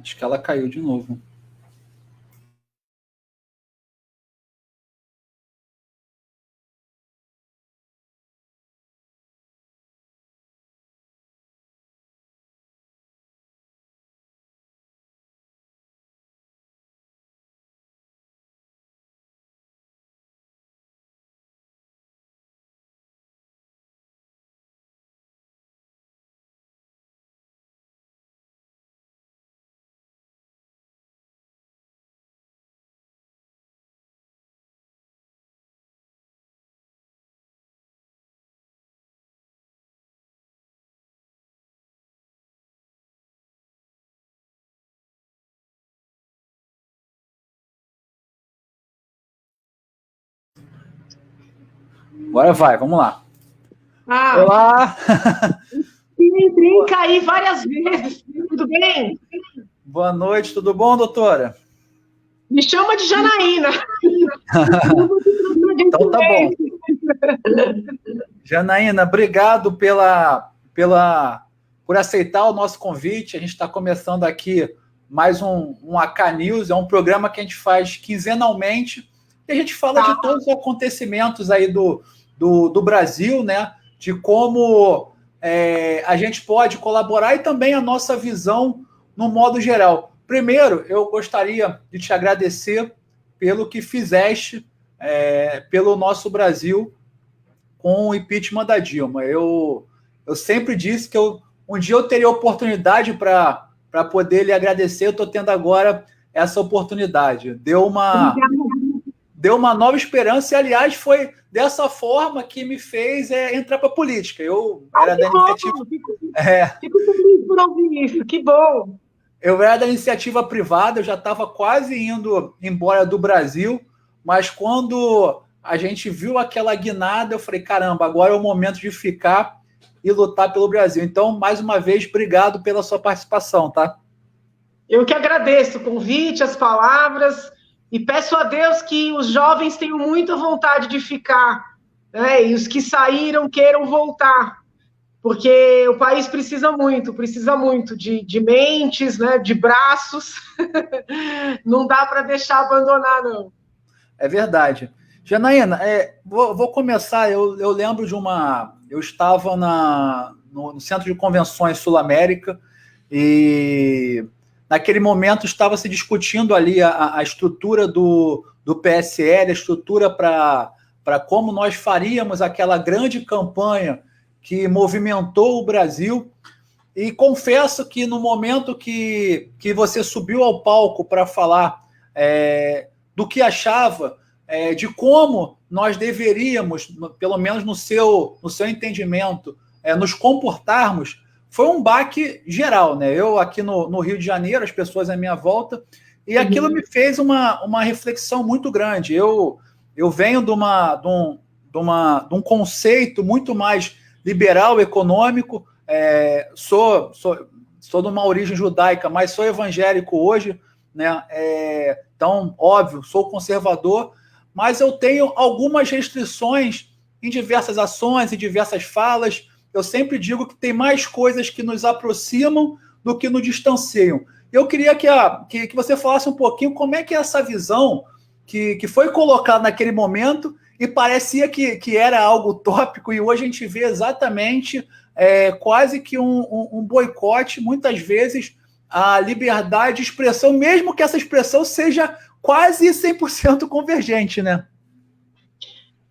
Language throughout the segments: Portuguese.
Acho que ela caiu de novo. Agora vai, vamos lá. Olá! Sim, caí várias vezes. Tudo bem? Boa noite, tudo bom, doutora? Me chama de Janaína. Então tá bom. Janaína, obrigado por aceitar o nosso convite. A gente está começando aqui mais um AK News, é um programa que a gente faz quinzenalmente e a gente fala de todos os acontecimentos aí do Brasil, né? De como a gente pode colaborar e também a nossa visão no modo geral. Primeiro, eu gostaria de te agradecer pelo que fizeste pelo nosso Brasil com o impeachment da Dilma. Eu sempre disse que um dia eu teria oportunidade para poder lhe agradecer. Eu estou tendo agora essa oportunidade. Deu uma nova esperança e, aliás, foi dessa forma que me fez entrar para a política. Eu era da iniciativa... Fico feliz por ouvir isso, que bom! Eu era da iniciativa privada, eu já estava quase indo embora do Brasil, mas quando a gente viu aquela guinada, eu falei, caramba, agora é o momento de ficar e lutar pelo Brasil. Então, mais uma vez, obrigado pela sua participação, tá? Eu que agradeço o convite, as palavras, e peço a Deus que os jovens tenham muita vontade de ficar, né? E os que saíram queiram voltar, porque o país precisa muito de mentes, né? De braços. Não dá para deixar abandonar, não. É verdade. Janaína, vou começar. Eu lembro de eu estava no Centro de Convenções Sul-América e naquele momento estava se discutindo ali a estrutura do PSL, a estrutura para como nós faríamos aquela grande campanha que movimentou o Brasil. E confesso que no momento que você subiu ao palco para falar do que achava, de como nós deveríamos, pelo menos no seu entendimento, nos comportarmos, foi um baque geral, né? Eu aqui no Rio de Janeiro, as pessoas à minha volta, e aquilo me fez uma reflexão muito grande. Eu venho de um conceito muito mais liberal, econômico, sou de uma origem judaica, mas sou evangélico hoje, né? Então, óbvio, sou conservador, mas eu tenho algumas restrições em diversas ações, em diversas falas. Eu sempre digo que tem mais coisas que nos aproximam do que nos distanciam. Eu queria que você falasse um pouquinho como é que é essa visão que foi colocada naquele momento e parecia que era algo utópico, e hoje a gente vê exatamente quase que um boicote, muitas vezes, à liberdade de expressão, mesmo que essa expressão seja quase 100% convergente, né?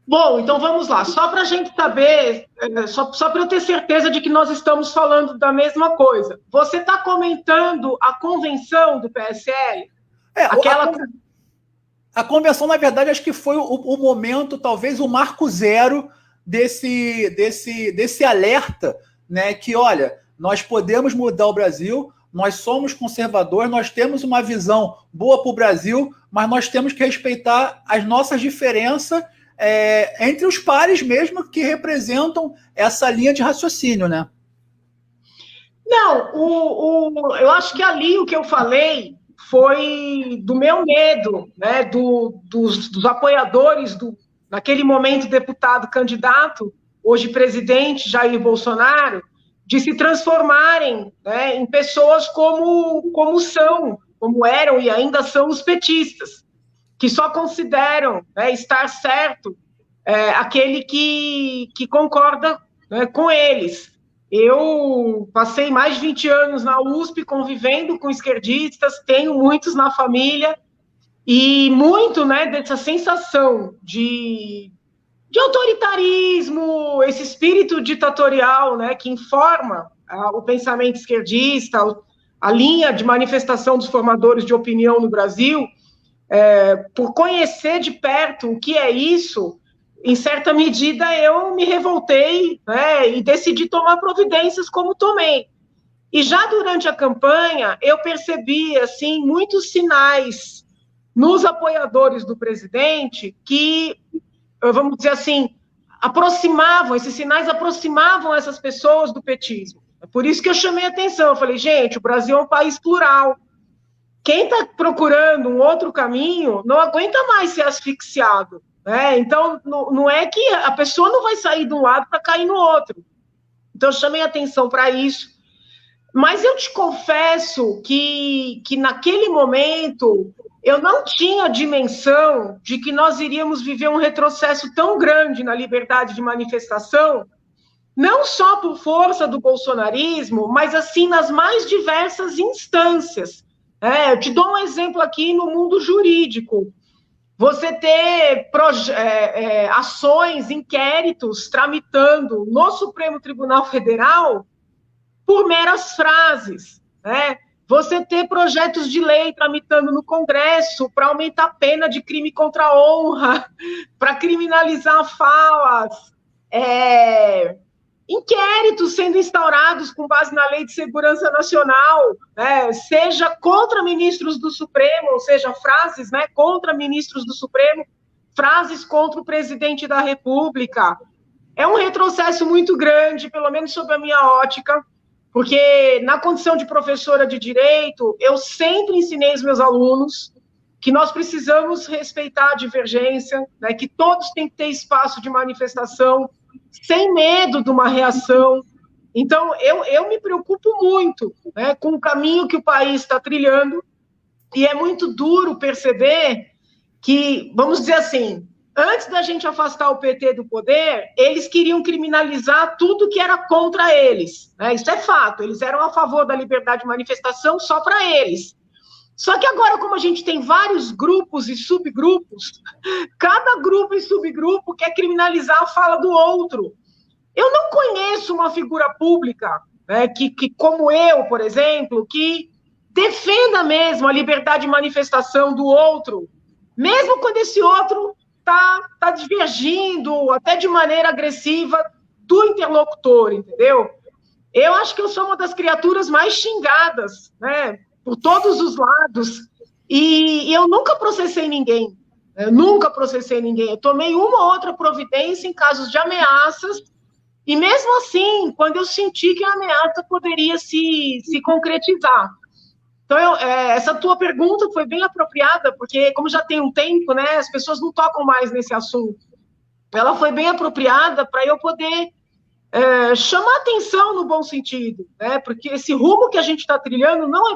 Bom, então vamos lá. Só para a gente saber, só para eu ter certeza de que nós estamos falando da mesma coisa. Você está comentando a convenção do PSL? A convenção, na verdade, acho que foi o momento, talvez o marco zero desse alerta, né? Que, olha, nós podemos mudar o Brasil, nós somos conservadores, nós temos uma visão boa para o Brasil, mas nós temos que respeitar as nossas diferenças entre os pares mesmo que representam essa linha de raciocínio, né? Não, eu acho que ali o que eu falei foi do meu medo, né, dos apoiadores naquele momento deputado candidato, hoje presidente, Jair Bolsonaro, de se transformarem, né, em pessoas como eram e ainda são os petistas, que só consideram, né, estar certo aquele que concorda, né, com eles. Eu passei mais de 20 anos na USP convivendo com esquerdistas, tenho muitos na família, e muito, né, dessa sensação de autoritarismo, esse espírito ditatorial, né, que informa o pensamento esquerdista, a linha de manifestação dos formadores de opinião no Brasil, por conhecer de perto o que é isso, em certa medida eu me revoltei, né, e decidi tomar providências como tomei. E já durante a campanha, eu percebi, assim, muitos sinais nos apoiadores do presidente que, vamos dizer assim, esses sinais aproximavam essas pessoas do petismo. É por isso que eu chamei a atenção. Eu falei, gente, o Brasil é um país plural. Quem está procurando um outro caminho não aguenta mais ser asfixiado, né? Então, não é que a pessoa não vai sair de um lado para cair no outro. Então, eu chamei a atenção para isso. Mas eu te confesso que naquele momento eu não tinha dimensão de que nós iríamos viver um retrocesso tão grande na liberdade de manifestação, não só por força do bolsonarismo, mas assim nas mais diversas instâncias. Eu te dou um exemplo aqui no mundo jurídico. Você ter ações, inquéritos tramitando no Supremo Tribunal Federal por meras frases, né? Você ter projetos de lei tramitando no Congresso para aumentar a pena de crime contra a honra, para criminalizar falas, inquéritos sendo instaurados com base na Lei de Segurança Nacional, né, seja contra ministros do Supremo, ou seja, frases, né, contra ministros do Supremo, frases contra o presidente da República. É um retrocesso muito grande, pelo menos sob a minha ótica, porque na condição de professora de direito, eu sempre ensinei aos meus alunos que nós precisamos respeitar a divergência, né, que todos têm que ter espaço de manifestação, sem medo de uma reação. Então, eu me preocupo muito, né, com o caminho que o país está trilhando, e é muito duro perceber que, vamos dizer assim, antes da gente afastar o PT do poder, eles queriam criminalizar tudo que era contra eles, né? Isso é fato, eles eram a favor da liberdade de manifestação só para eles. Só que agora, como a gente tem vários grupos e subgrupos, cada grupo e subgrupo quer criminalizar a fala do outro. Eu não conheço uma figura pública, né, que, como eu, por exemplo, que defenda mesmo a liberdade de manifestação do outro, mesmo quando esse outro está divergindo, até de maneira agressiva, do interlocutor, entendeu? Eu acho que eu sou uma das criaturas mais xingadas, né, por todos os lados, e eu nunca processei ninguém, eu tomei uma ou outra providência em casos de ameaças, e mesmo assim, quando eu senti que a ameaça poderia se concretizar. Então, essa tua pergunta foi bem apropriada, porque como já tem um tempo, né, as pessoas não tocam mais nesse assunto. Ela foi bem apropriada para eu poder chamar atenção no bom sentido, né, porque esse rumo que a gente está trilhando não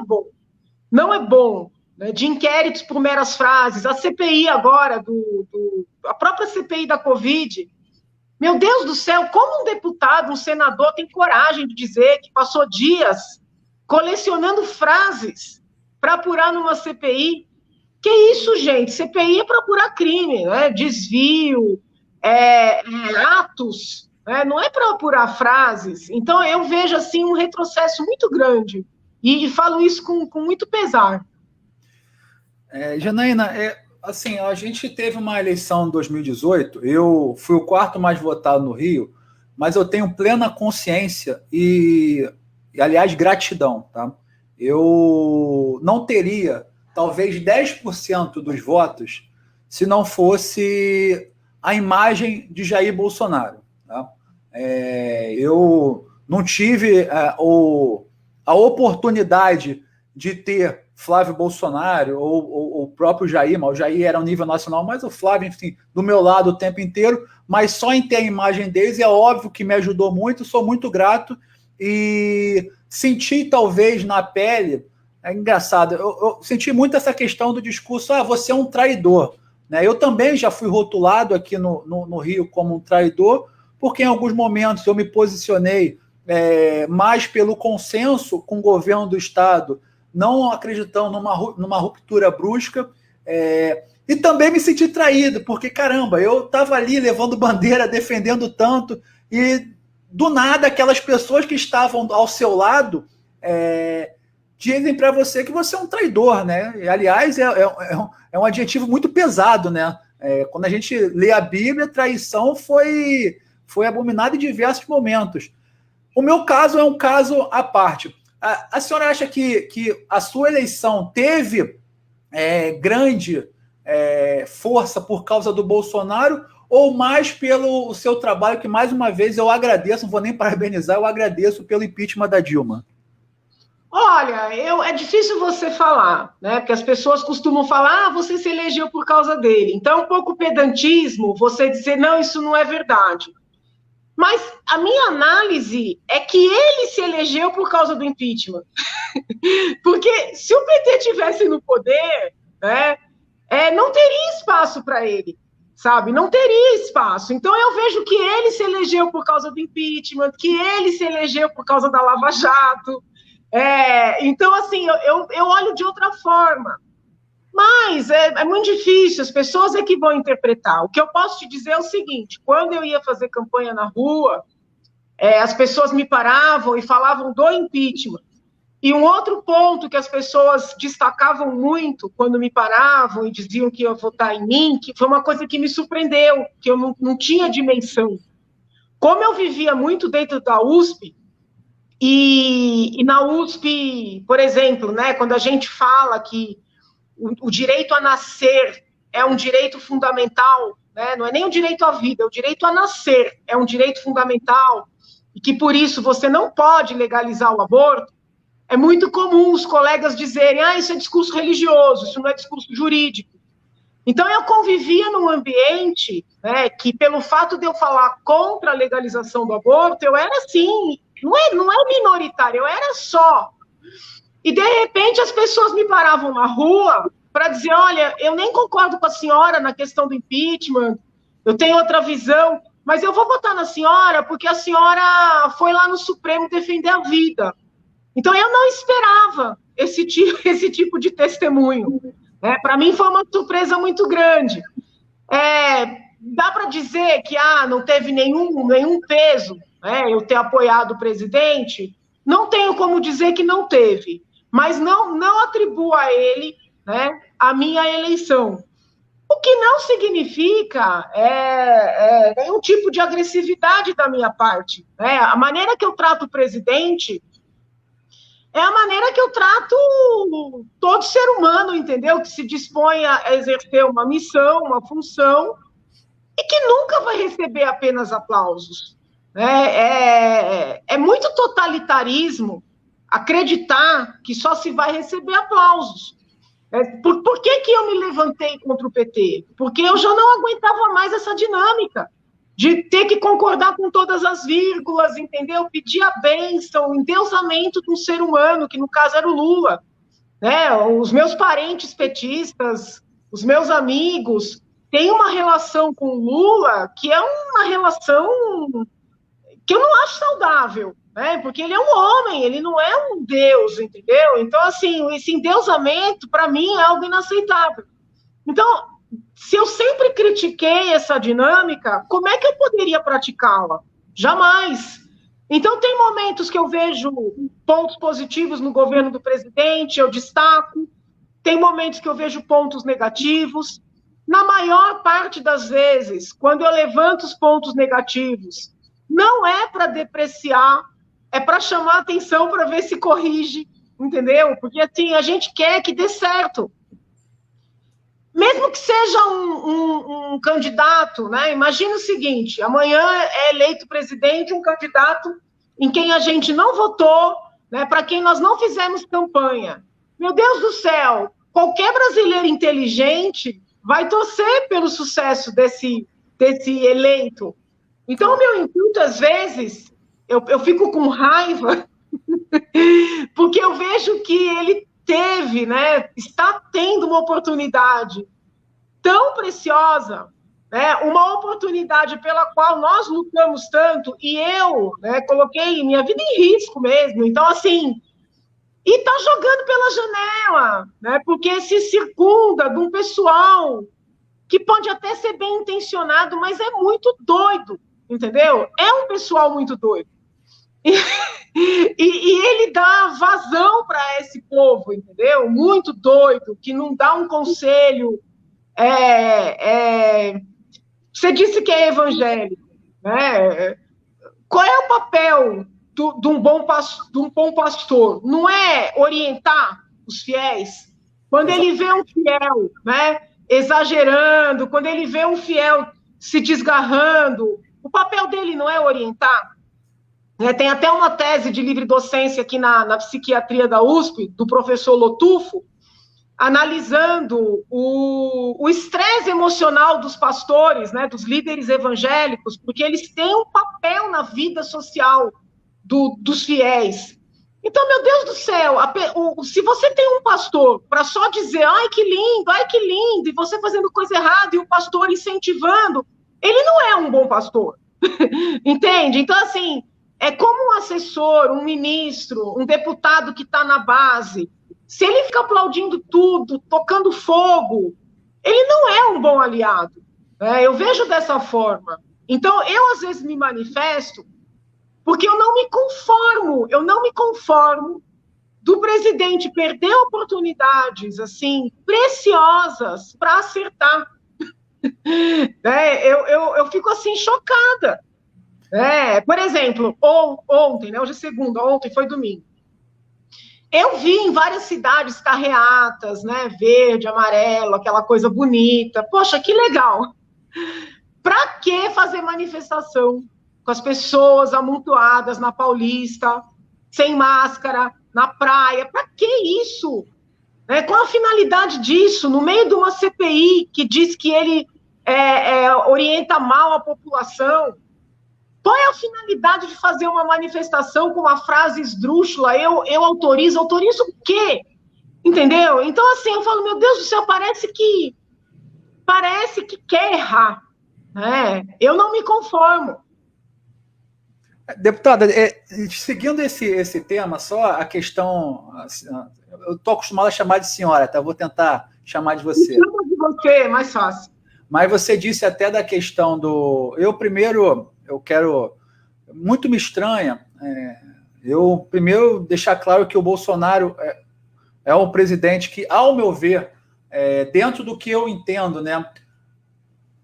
é bom, né, de inquéritos por meras frases. A CPI agora, a própria CPI da Covid, meu Deus do céu, como um deputado, um senador tem coragem de dizer que passou dias colecionando frases para apurar numa CPI? Que isso, gente? CPI é para apurar crime, né? Desvio, atos, né? Não é para apurar frases. Então, eu vejo assim um retrocesso muito grande, e falo isso com muito pesar. Janaína, assim, a gente teve uma eleição em 2018, eu fui o quarto mais votado no Rio, mas eu tenho plena consciência e aliás, gratidão, tá? Eu não teria, talvez, 10% dos votos se não fosse a imagem de Jair Bolsonaro, tá? Eu não tive a oportunidade de ter Flávio Bolsonaro ou o próprio Jair, mas o Jair era um nível nacional, mas o Flávio, enfim, do meu lado o tempo inteiro, mas só em ter a imagem deles, é óbvio que me ajudou muito, sou muito grato, e senti talvez na pele, é engraçado, eu senti muito essa questão do discurso, você é um traidor, né? Eu também já fui rotulado aqui no Rio como um traidor, porque em alguns momentos eu me posicionei mais pelo consenso com o governo do Estado, não acreditando numa ruptura brusca, e também me senti traído, porque, caramba, eu estava ali levando bandeira, defendendo tanto, e do nada aquelas pessoas que estavam ao seu lado dizem para você que você é um traidor, né? E, aliás, é um adjetivo muito pesado, né? Quando a gente lê a Bíblia, traição foi abominada em diversos momentos. O meu caso é um caso à parte. A senhora acha que a sua eleição teve grande força por causa do Bolsonaro ou mais pelo seu trabalho, que mais uma vez eu agradeço, não vou nem parabenizar, eu agradeço pelo impeachment da Dilma? Olha, é difícil você falar, né? Porque as pessoas costumam falar, você se elegeu por causa dele. Então, um pouco pedantismo você dizer, não, isso não é verdade. Mas a minha análise é que ele se elegeu por causa do impeachment. Porque se o PT tivesse no poder, né, não teria espaço para ele, sabe? Não teria espaço. Então eu vejo que ele se elegeu por causa do impeachment, que ele se elegeu por causa da Lava Jato. Então, assim, eu olho de outra forma. Mas é muito difícil, as pessoas é que vão interpretar. O que eu posso te dizer é o seguinte, quando eu ia fazer campanha na rua, as pessoas me paravam e falavam do impeachment. E um outro ponto que as pessoas destacavam muito quando me paravam e diziam que iam votar em mim, que foi uma coisa que me surpreendeu, que eu não tinha dimensão. Como eu vivia muito dentro da USP, e na USP, por exemplo, né, quando a gente fala que o direito a nascer é um direito fundamental, né? Não é nem o direito à vida, é o direito a nascer, é um direito fundamental, e que por isso você não pode legalizar o aborto, é muito comum os colegas dizerem, isso é discurso religioso, isso não é discurso jurídico. Então eu convivia num ambiente, né, que pelo fato de eu falar contra a legalização do aborto, eu era assim, não é minoritário, eu era só. E, de repente, as pessoas me paravam na rua para dizer, olha, eu nem concordo com a senhora na questão do impeachment, eu tenho outra visão, mas eu vou votar na senhora porque a senhora foi lá no Supremo defender a vida. Então, eu não esperava esse tipo de testemunho. Para mim, foi uma surpresa muito grande. Dá para dizer que não teve nenhum peso, eu ter apoiado o presidente? Não tenho como dizer que não teve. Mas não atribuo a ele, né, a minha eleição. O que não significa nenhum tipo de agressividade da minha parte. Né? A maneira que eu trato o presidente é a maneira que eu trato todo ser humano, entendeu? Que se dispõe a exercer uma missão, uma função, e que nunca vai receber apenas aplausos. É muito totalitarismo acreditar que só se vai receber aplausos. Por que eu me levantei contra o PT? Porque eu já não aguentava mais essa dinâmica de ter que concordar com todas as vírgulas, entendeu? Pedir a bênção, o endeusamento de um ser humano, que no caso era o Lula. Os meus parentes petistas, os meus amigos, têm uma relação com o Lula que é uma relação que eu não acho saudável. Porque ele é um homem, ele não é um deus, entendeu? Então, assim, esse endeusamento, para mim, é algo inaceitável. Então, se eu sempre critiquei essa dinâmica, como é que eu poderia praticá-la? Jamais. Então, tem momentos que eu vejo pontos positivos no governo do presidente, eu destaco. Tem momentos que eu vejo pontos negativos. Na maior parte das vezes, quando eu levanto os pontos negativos, não é para depreciar, é para chamar atenção para ver se corrige, entendeu? Porque, assim, a gente quer que dê certo. Mesmo que seja um candidato, né? Imagina o seguinte, amanhã é eleito presidente um candidato em quem a gente não votou, né? Para quem nós não fizemos campanha. Meu Deus do céu, qualquer brasileiro inteligente vai torcer pelo sucesso desse eleito. Então, o meu intuito, às vezes, Eu fico com raiva, porque eu vejo que ele teve, né, está tendo uma oportunidade tão preciosa, né, uma oportunidade pela qual nós lutamos tanto, e eu, né, coloquei minha vida em risco mesmo. Então, assim, e está jogando pela janela, né, porque se circunda de um pessoal que pode até ser bem intencionado, mas é muito doido, entendeu? É um pessoal muito doido. E ele dá vazão para esse povo, entendeu? Muito doido, que não dá um conselho. Você disse que é evangélico, né? Qual é o papel de um bom pastor? Não é orientar os fiéis? Quando ele vê um fiel, né, exagerando, quando ele vê um fiel se desgarrando, o papel dele não é orientar? Tem até uma tese de livre docência aqui na psiquiatria da USP, do professor Lotufo, analisando o estresse emocional dos pastores, né, dos líderes evangélicos, porque eles têm um papel na vida social dos fiéis. Então, meu Deus do céu, se você tem um pastor para só dizer, ai que lindo, e você fazendo coisa errada, e o pastor incentivando, ele não é um bom pastor. Entende? Então, assim, é como um assessor, um ministro, um deputado que está na base. Se ele fica aplaudindo tudo, tocando fogo, ele não é um bom aliado. Eu vejo dessa forma. Então, eu às vezes me manifesto porque eu não me conformo do presidente perder oportunidades assim preciosas para acertar. Eu fico assim chocada. Por exemplo, ontem, né, hoje é segunda, ontem foi domingo. Eu vi em várias cidades carreatas, né, verde, amarelo, aquela coisa bonita. Poxa, que legal. Para que fazer manifestação com as pessoas amontoadas na Paulista, sem máscara, na praia? Para que isso? Qual a finalidade disso? No meio de uma CPI que diz que ele orienta mal a população. Qual é a finalidade de fazer uma manifestação com uma frase esdrúxula? Eu autorizo o quê? Entendeu? Então, assim, eu falo, meu Deus do céu, parece que quer errar. Eu não me conformo. Deputada, seguindo esse tema, só a questão... Assim, eu estou acostumado a chamar de senhora, tá? Eu vou tentar chamar de você. Chama de você, é mais fácil. Mas você disse até da questão do... Eu quero... Muito me estranha. Eu primeiro deixar claro que o Bolsonaro é um presidente que, ao meu ver, dentro do que eu entendo, né?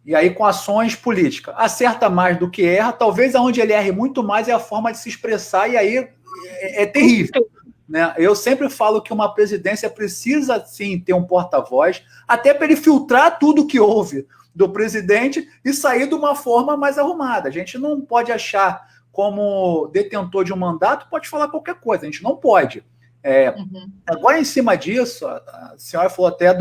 E aí com ações políticas, acerta mais do que erra. Talvez aonde ele erre muito mais é a forma de se expressar, e aí é terrível. Né? Eu sempre falo que uma presidência precisa, sim, ter um porta-voz, até para ele filtrar tudo que houve do presidente e sair de uma forma mais arrumada. A gente não pode achar, como detentor de um mandato, pode falar qualquer coisa, a gente não pode. Agora, em cima disso, a senhora falou até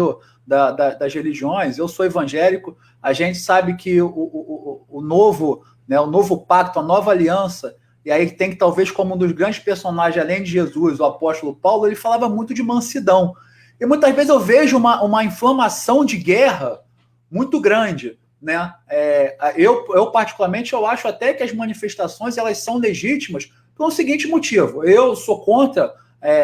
das religiões, eu sou evangélico, a gente sabe que o novo, né, o novo pacto, a nova aliança, e aí tem que, talvez, como um dos grandes personagens, além de Jesus, o apóstolo Paulo, ele falava muito de mansidão. E muitas vezes eu vejo uma inflamação de guerra muito grande, né? Eu particularmente, eu acho até que as manifestações elas são legítimas por um seguinte motivo. Eu sou contra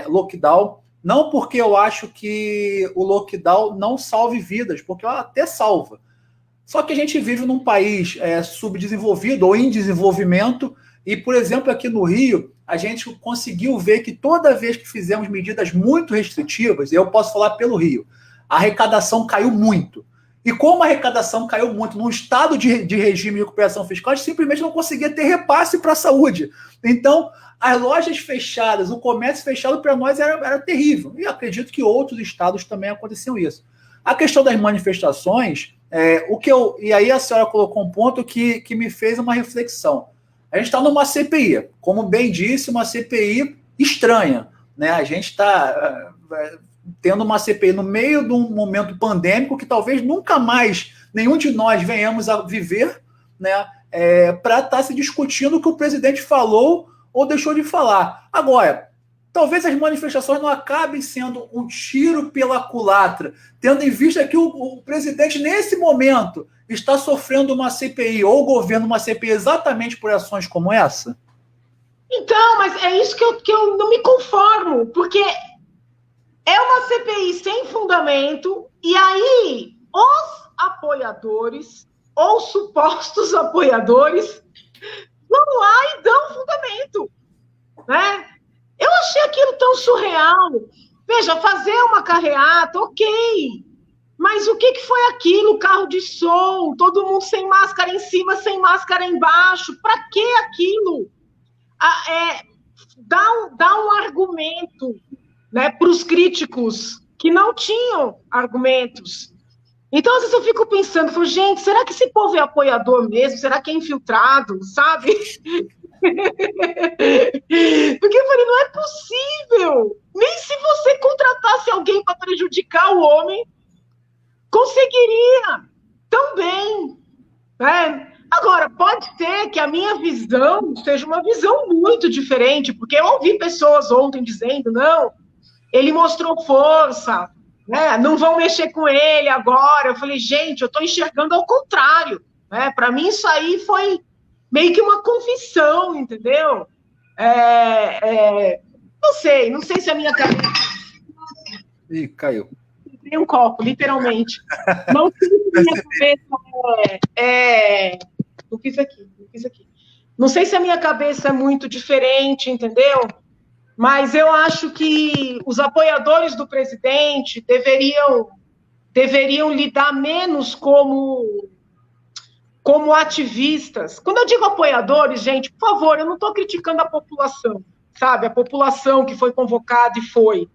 lockdown, não porque eu acho que o lockdown não salve vidas, porque até salva. Só que a gente vive num país subdesenvolvido ou em desenvolvimento, e, por exemplo, aqui no Rio, a gente conseguiu ver que toda vez que fizemos medidas muito restritivas, eu posso falar pelo Rio, a arrecadação caiu muito. E como a arrecadação caiu muito num estado de regime de recuperação fiscal, a gente simplesmente não conseguia ter repasse para a saúde. Então, as lojas fechadas, o comércio fechado para nós era terrível. E acredito que outros estados também aconteciam isso. A questão das manifestações, e aí a senhora colocou um ponto que me fez uma reflexão. A gente está numa CPI, como bem disse, uma CPI estranha. Né? A gente está tendo uma CPI no meio de um momento pandêmico que talvez nunca mais nenhum de nós venhamos a viver, né? para estar se discutindo o que o presidente falou ou deixou de falar. Agora, talvez as manifestações não acabem sendo um tiro pela culatra, tendo em vista que o presidente, nesse momento, está sofrendo uma CPI, ou o governo uma CPI exatamente por ações como essa? Então, mas é isso que eu não me conformo, porque é uma CPI sem fundamento, e aí os apoiadores, ou supostos apoiadores, vão lá e dão fundamento, né? Eu achei aquilo tão surreal. Veja, fazer uma carreata, ok, mas o que foi aquilo? Carro de som, todo mundo sem máscara em cima, sem máscara embaixo, para que aquilo? Dá um argumento, né, para os críticos que não tinham argumentos. Então, às vezes eu fico pensando, gente, será que esse povo é apoiador mesmo? Será que é infiltrado, sabe? Porque eu falei, não é possível. Nem se você contratasse alguém para prejudicar o homem, conseguiria também, né? Agora, pode ser que a minha visão seja uma visão muito diferente, porque eu ouvi pessoas ontem dizendo, não, ele mostrou força, né? Não vão mexer com ele agora. Eu falei, gente, eu estou enxergando ao contrário, né? Para mim isso aí foi meio que uma confissão, entendeu? Não sei se a minha cabeça... Ih, caiu. Tem um copo, literalmente. Não sei se a minha cabeça eu fiz aqui. Não sei se a minha cabeça é muito diferente, entendeu? Mas eu acho que os apoiadores do presidente deveriam lidar menos como ativistas. Quando eu digo apoiadores, gente, por favor, eu não estou criticando a população, sabe? A população que foi convocada e foi.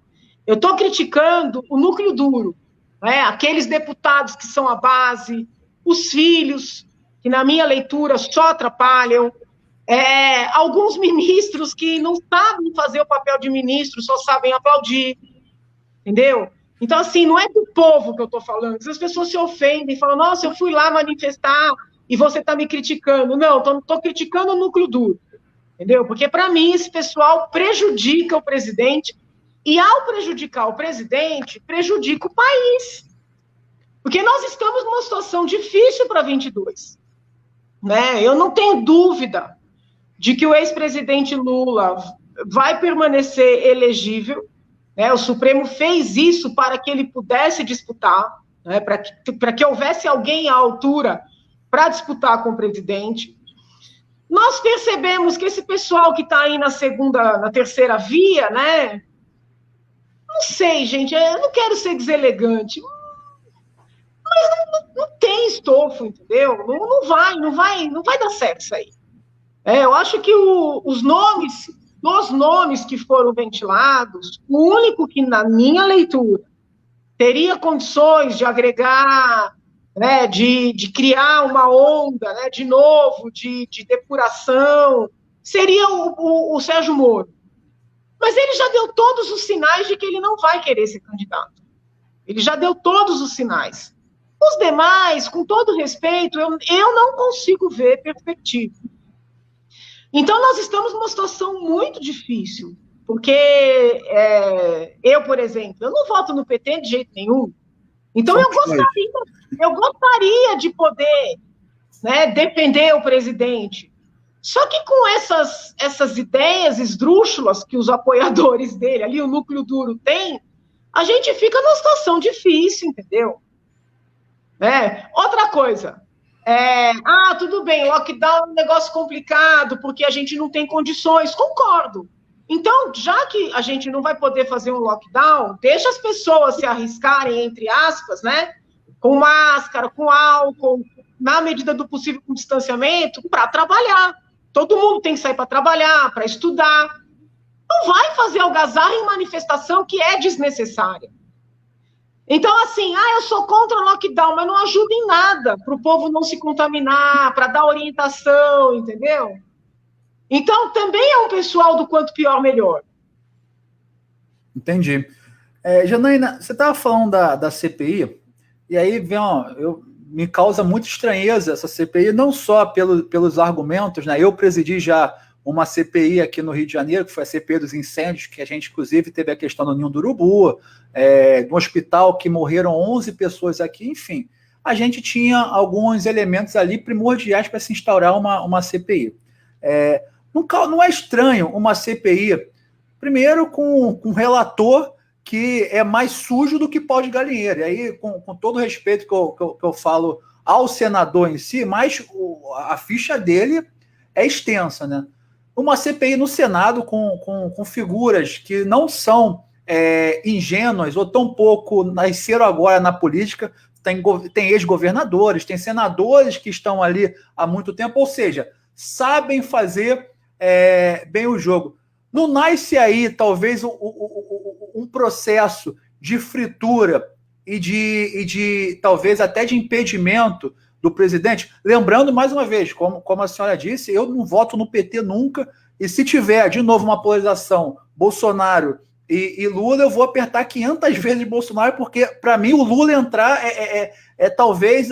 Eu estou criticando o núcleo duro, né? Aqueles deputados que são a base, os filhos, que na minha leitura só atrapalham, alguns ministros que não sabem fazer o papel de ministro, só sabem aplaudir, entendeu? Então, assim, não é do povo que eu estou falando. As pessoas se ofendem, falam, nossa, eu fui lá manifestar e você está me criticando. Não, estou criticando o núcleo duro, entendeu? Porque, para mim, esse pessoal prejudica o presidente e, ao prejudicar o presidente, prejudica o país. Porque nós estamos numa situação difícil para 22. Né? Eu não tenho dúvida de que o ex-presidente Lula vai permanecer elegível, né? O Supremo fez isso para que ele pudesse disputar, né? Para que houvesse alguém à altura para disputar com o presidente. Nós percebemos que esse pessoal que está aí na terceira via, né? Não sei, gente, eu não quero ser deselegante, mas não tem estofo, entendeu? Não vai dar certo isso aí. Eu acho que dos nomes que foram ventilados, o único que, na minha leitura, teria condições de agregar, né, de criar uma onda, né, de novo, de depuração, seria o Sérgio Moro. Mas ele já deu todos os sinais de que ele não vai querer ser candidato. Ele já deu todos os sinais. Os demais, com todo respeito, eu não consigo ver perspectiva. Então, nós estamos numa situação muito difícil, porque eu, por exemplo, eu não voto no PT de jeito nenhum. Então, eu gostaria de poder, né, defender o presidente. Só que com essas ideias esdrúxulas que os apoiadores dele, ali o núcleo duro tem, a gente fica numa situação difícil, entendeu? Outra coisa, tudo bem, lockdown é um negócio complicado, porque a gente não tem condições, concordo. Então, já que a gente não vai poder fazer um lockdown, deixa as pessoas se arriscarem, entre aspas, né, com máscara, com álcool, na medida do possível com distanciamento, para trabalhar. Todo mundo tem que sair para trabalhar, para estudar. Não vai fazer algazarra em manifestação que é desnecessária. Então, assim, eu sou contra o lockdown, mas não ajuda em nada para o povo não se contaminar, para dar orientação, entendeu? Então, também é um pessoal do quanto pior, melhor. Entendi. Janaína, você estava falando da CPI, e aí vem, me causa muita estranheza essa CPI, não só pelos argumentos, né? Eu presidi já uma CPI aqui no Rio de Janeiro, que foi a CPI dos incêndios, que a gente, inclusive, teve a questão do Ninho do Urubu, do hospital que morreram 11 pessoas aqui, enfim. A gente tinha alguns elementos ali primordiais para se instaurar uma CPI. Não é estranho uma CPI, primeiro com um relator que é mais sujo do que pau de galinheiro. E aí, com todo o respeito que eu falo ao senador em si, mas a ficha dele é extensa, né? Uma CPI no Senado com figuras que não são ingênuas ou tão pouco nasceram agora na política. Tem ex-governadores, tem senadores que estão ali há muito tempo, ou seja, sabem fazer bem o jogo. Não nasce aí, talvez, um processo de fritura e de talvez até de impedimento do presidente? Lembrando, mais uma vez, como a senhora disse, eu não voto no PT nunca, e se tiver, de novo, uma polarização Bolsonaro e Lula, eu vou apertar 500 vezes Bolsonaro, porque, para mim, o Lula entrar talvez,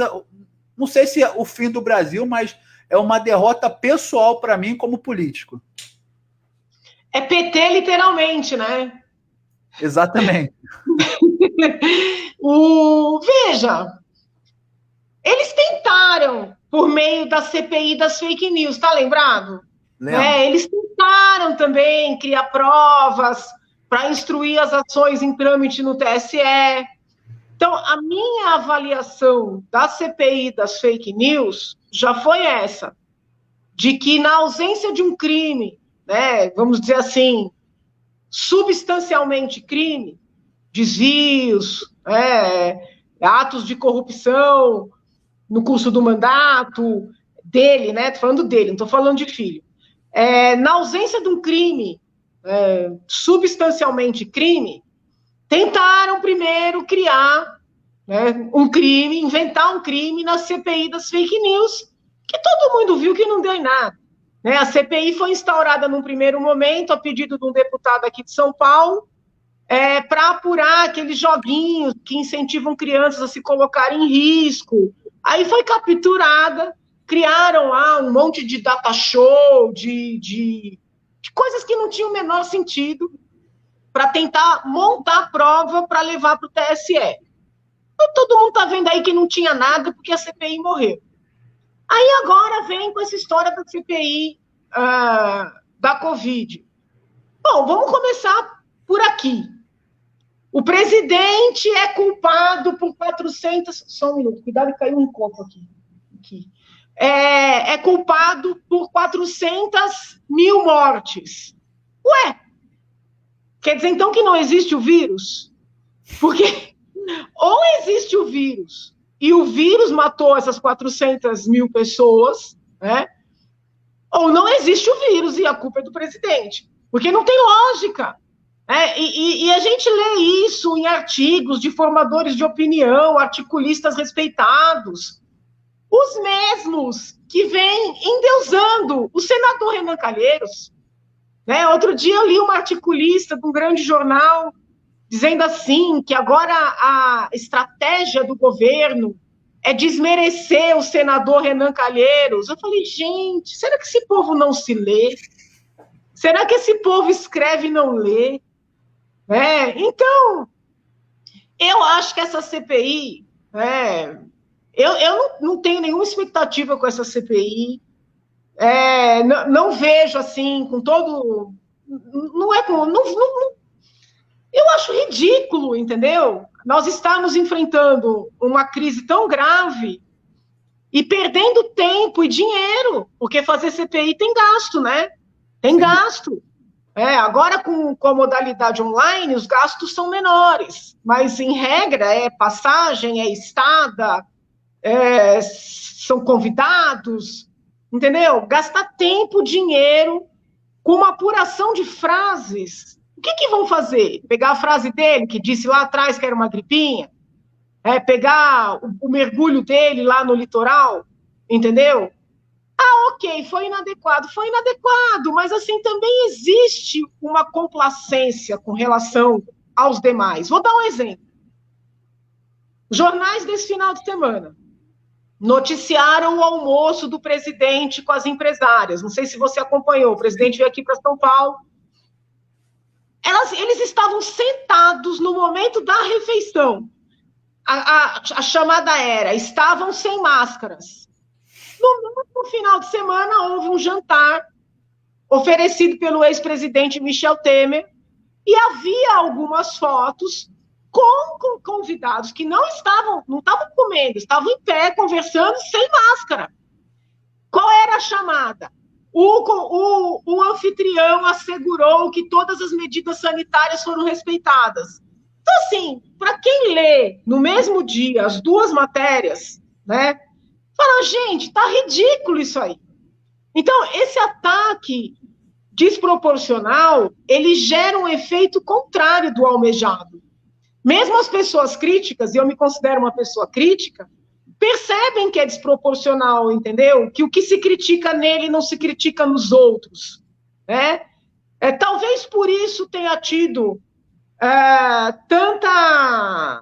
não sei se é o fim do Brasil, mas é uma derrota pessoal para mim como político. É PT literalmente, né? Exatamente. Veja, eles tentaram, por meio da CPI das fake news, tá lembrado? Eles tentaram também criar provas para instruir as ações em trâmite no TSE. Então, a minha avaliação da CPI das fake news já foi essa, de que na ausência de um crime, né, vamos dizer assim, substancialmente crime, desvios, atos de corrupção no curso do mandato dele, né? Estou falando dele, não estou falando de filho. Na ausência de um crime, substancialmente crime, tentaram primeiro criar um crime, inventar um crime na CPI das fake news, que todo mundo viu que não deu em nada. A CPI foi instaurada num primeiro momento, a pedido de um deputado aqui de São Paulo, para apurar aqueles joguinhos que incentivam crianças a se colocarem em risco. Aí foi capturada, criaram lá um monte de data show, de coisas que não tinham o menor sentido, para tentar montar a prova para levar para o TSE. Então, todo mundo está vendo aí que não tinha nada porque a CPI morreu. Aí agora vem com essa história da CPI da Covid. Bom, vamos começar por aqui. O presidente é culpado por 400... Só um minuto, cuidado que caiu um copo aqui. É culpado por 400 mil mortes. Ué, quer dizer então que não existe o vírus? Porque ou existe o vírus e o vírus matou essas 400 mil pessoas, né? Ou não existe o vírus e a culpa é do presidente. Porque não tem lógica. E a gente lê isso em artigos de formadores de opinião, articulistas respeitados, os mesmos que vêm endeusando o senador Renan Calheiros. Outro dia eu li uma articulista de um grande jornal dizendo assim, que agora a estratégia do governo é desmerecer o senador Renan Calheiros. Eu falei, gente, será que esse povo não se lê? Será que esse povo escreve e não lê? Então, eu acho que essa CPI, eu não tenho nenhuma expectativa com essa CPI, não vejo assim, com todo... eu acho ridículo, entendeu? Nós estamos enfrentando uma crise tão grave e perdendo tempo e dinheiro, porque fazer CPI tem gasto, né? Tem gasto. Agora, com a modalidade online, os gastos são menores, mas, em regra, é passagem, é estada, são convidados, entendeu? Gastar tempo, dinheiro, com uma apuração de frases. O que vão fazer? Pegar a frase dele, que disse lá atrás que era uma gripinha? Pegar o mergulho dele lá no litoral? Entendeu? Ok, foi inadequado, mas assim, também existe uma complacência com relação aos demais. Vou dar um exemplo. Jornais desse final de semana. noticiaram o almoço do presidente com as empresárias. Não sei se você acompanhou, o presidente veio aqui para São Paulo. Eles estavam sentados no momento da refeição. A chamada era, estavam sem máscaras. No final de semana, houve um jantar oferecido pelo ex-presidente Michel Temer, e havia algumas fotos com convidados que não estavam comendo, estavam em pé, conversando, sem máscara. Qual era a chamada? O anfitrião assegurou que todas as medidas sanitárias foram respeitadas. Então, assim, para quem lê no mesmo dia as duas matérias, né, fala, gente, tá ridículo isso aí. Então, esse ataque desproporcional, ele gera um efeito contrário do almejado. Mesmo as pessoas críticas, e eu me considero uma pessoa crítica, percebem que é desproporcional, entendeu? Que o que se critica nele não se critica nos outros, né? Talvez por isso tenha tido tanta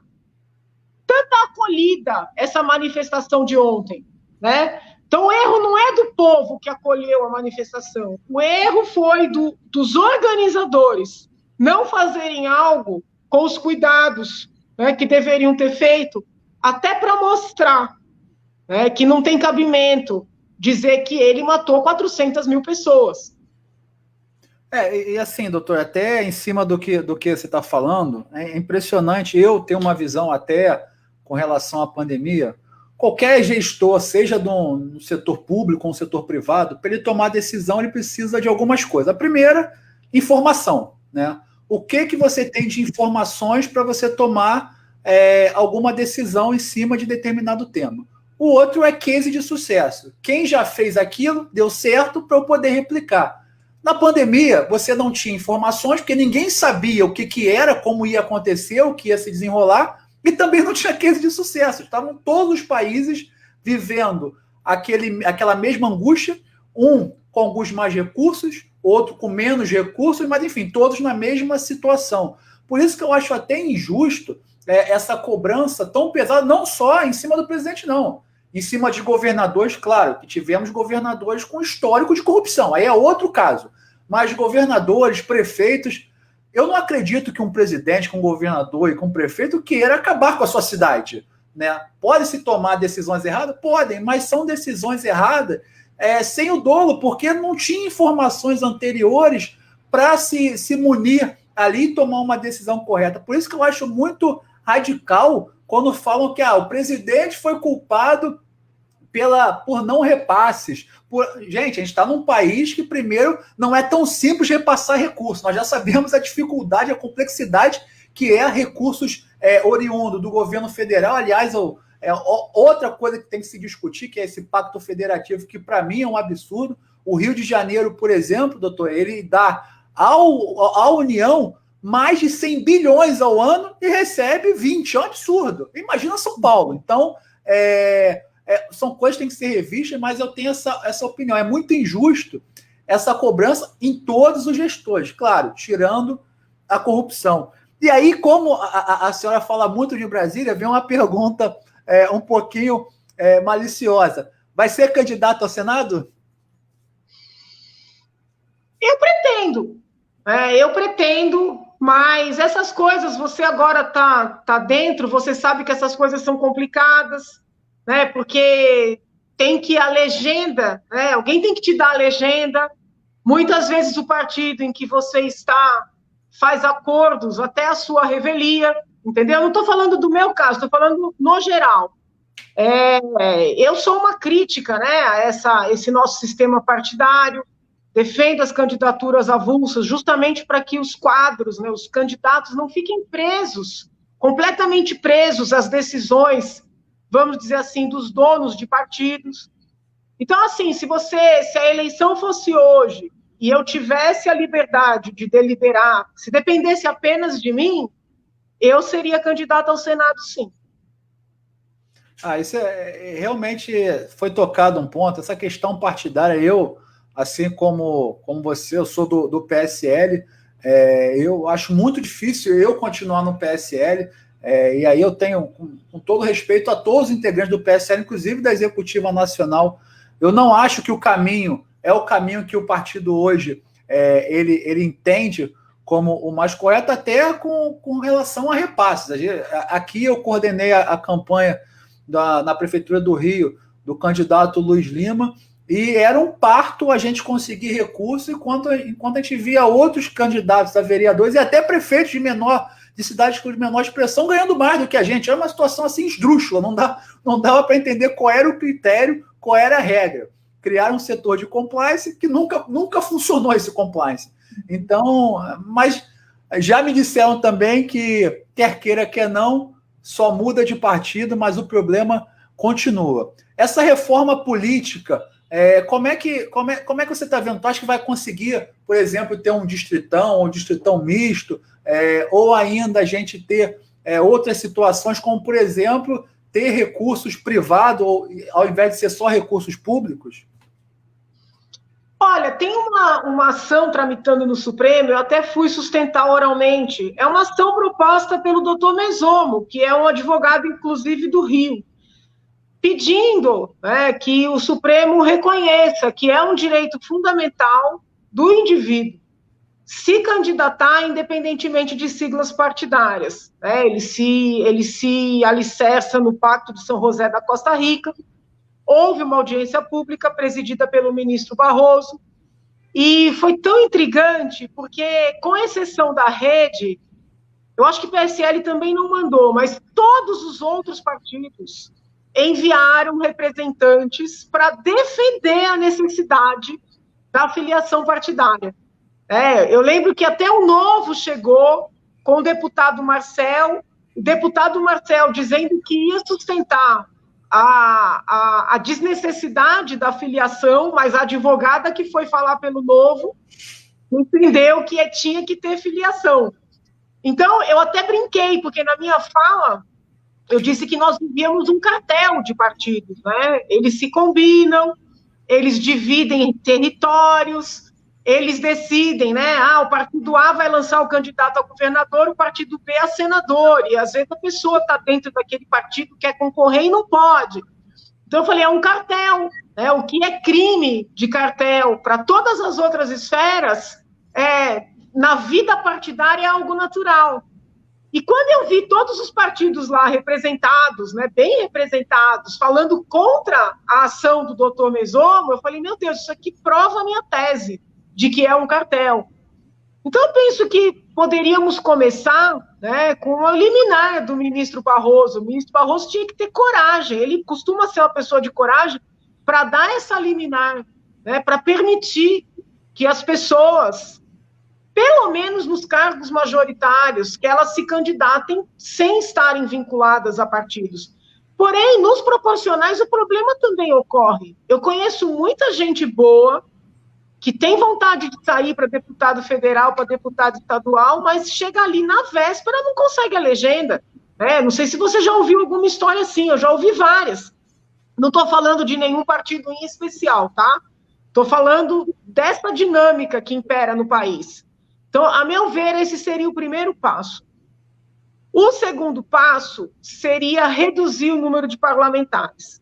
acolhida essa manifestação de ontem, né? Então, o erro não é do povo que acolheu a manifestação. O erro foi dos organizadores não fazerem algo com os cuidados, né, que deveriam ter feito, até para mostrar, né, que não tem cabimento dizer que ele matou 400 mil pessoas. E assim, doutor, até em cima do que você está falando, é impressionante. Eu tenho uma visão até com relação à pandemia. Qualquer gestor, seja no setor público ou no setor privado, para ele tomar decisão, ele precisa de algumas coisas. A primeira, informação, né? O que você tem de informações para você tomar alguma decisão em cima de determinado tema. O outro é case de sucesso. Quem já fez aquilo, deu certo para eu poder replicar. Na pandemia, você não tinha informações, porque ninguém sabia o que era, como ia acontecer, o que ia se desenrolar, e também não tinha case de sucesso. Estavam todos os países vivendo aquela mesma angústia, um com alguns mais recursos, outro com menos recursos, mas enfim, todos na mesma situação. Por isso que eu acho até injusto essa cobrança tão pesada, não só em cima do presidente, não. Em cima de governadores, claro, que tivemos governadores com histórico de corrupção, aí é outro caso. Mas governadores, prefeitos, eu não acredito que um presidente, com um governador e com um prefeito queira acabar com a sua cidade, né? Pode-se tomar decisões erradas? Podem, mas são decisões erradas sem o dolo, porque não tinha informações anteriores para se munir ali e tomar uma decisão correta. Por isso que eu acho muito radical quando falam que o presidente foi culpado por não repasses. Gente, a gente está num país que, primeiro, não é tão simples repassar recursos. Nós já sabemos a dificuldade, a complexidade que é recursos oriundos do governo federal. Aliás, outra coisa que tem que se discutir, que é esse pacto federativo, que para mim é um absurdo. O Rio de Janeiro, por exemplo, doutor, ele dá à União mais de 100 bilhões ao ano e recebe 20. É um absurdo. Imagina São Paulo. Então, são coisas que têm que ser revistas, mas eu tenho essa opinião. É muito injusto essa cobrança em todos os gestores, claro, tirando a corrupção. E aí, como a senhora fala muito de Brasília, vem uma pergunta um pouquinho maliciosa. Vai ser candidato ao Senado? Eu pretendo, mas essas coisas, você agora tá dentro, você sabe que essas coisas são complicadas, né? Porque tem que a legenda, né? Alguém tem que te dar a legenda. Muitas vezes o partido em que você está faz acordos até a sua revelia, entendeu? Eu não estou falando do meu caso, estou falando no geral. Eu sou uma crítica, né, a esse nosso sistema partidário, defendo as candidaturas avulsas justamente para que os quadros, né, os candidatos não fiquem presos, completamente presos às decisões, vamos dizer assim, dos donos de partidos. Então, assim, se a eleição fosse hoje e eu tivesse a liberdade de deliberar, se dependesse apenas de mim, eu seria candidato ao Senado, sim. Isso realmente foi tocado um ponto, essa questão partidária. Eu, assim como você, eu sou do PSL, eu acho muito difícil eu continuar no PSL. E aí eu tenho, com todo respeito a todos os integrantes do PSL, inclusive da Executiva Nacional, eu não acho que o caminho é o caminho que o partido hoje ele entende como o mais correto, até com relação a repasses. Aqui eu coordenei a campanha na Prefeitura do Rio, do candidato Luiz Lima, e era um parto a gente conseguir recurso, enquanto a gente via outros candidatos a vereadores e até prefeitos de cidades com menor expressão ganhando mais do que a gente. É uma situação assim esdrúxula, não dava para entender qual era o critério, qual era a regra. Criaram um setor de compliance que nunca funcionou esse compliance. Então, mas já me disseram também que quer queira, quer não, só muda de partido, mas o problema continua. Essa reforma política, como é que você está vendo? Tu acha que vai conseguir, por exemplo, ter um distritão misto, ou ainda a gente ter outras situações, como, por exemplo, ter recursos privados ao invés de ser só recursos públicos? Olha, tem uma ação tramitando no Supremo, eu até fui sustentar oralmente. É uma ação proposta pelo doutor Mesomo, que é um advogado, inclusive, do Rio, pedindo que o Supremo reconheça que é um direito fundamental do indivíduo se candidatar independentemente de siglas partidárias. Ele se alicerça no Pacto de São José da Costa Rica. Houve uma audiência pública presidida pelo ministro Barroso, e foi tão intrigante, porque, com exceção da Rede, eu acho que o PSL também não mandou, mas todos os outros partidos enviaram representantes para defender a necessidade da filiação partidária. Eu lembro que até o Novo chegou com o deputado Marcel dizendo que ia sustentar a desnecessidade da filiação, mas a advogada que foi falar pelo Novo entendeu que tinha que ter filiação. Então, eu até brinquei, porque na minha fala eu disse que nós vivíamos um cartel de partidos, Eles se combinam, eles dividem territórios, eles decidem, o partido A vai lançar o candidato a governador, o partido B a senador, e às vezes a pessoa está dentro daquele partido, quer concorrer e não pode. Então eu falei, é um cartel, o que é crime de cartel para todas as outras esferas, na vida partidária é algo natural. E quando eu vi todos os partidos lá representados, bem representados, falando contra a ação do doutor Mesomo, eu falei, meu Deus, isso aqui prova a minha tese de que é um cartel. Então, eu penso que poderíamos começar com a liminar do ministro Barroso. O ministro Barroso tinha que ter coragem, ele costuma ser uma pessoa de coragem para dar essa liminar, para permitir que as pessoas, pelo menos nos cargos majoritários, que elas se candidatem sem estarem vinculadas a partidos. Porém, nos proporcionais, o problema também ocorre. Eu conheço muita gente boa que tem vontade de sair para deputado federal, para deputado estadual, mas chega ali na véspera, não consegue a legenda. Não sei se você já ouviu alguma história assim, eu já ouvi várias. Não estou falando de nenhum partido em especial, tá? Estou falando dessa dinâmica que impera no país. Então, a meu ver, esse seria o primeiro passo. O segundo passo seria reduzir o número de parlamentares.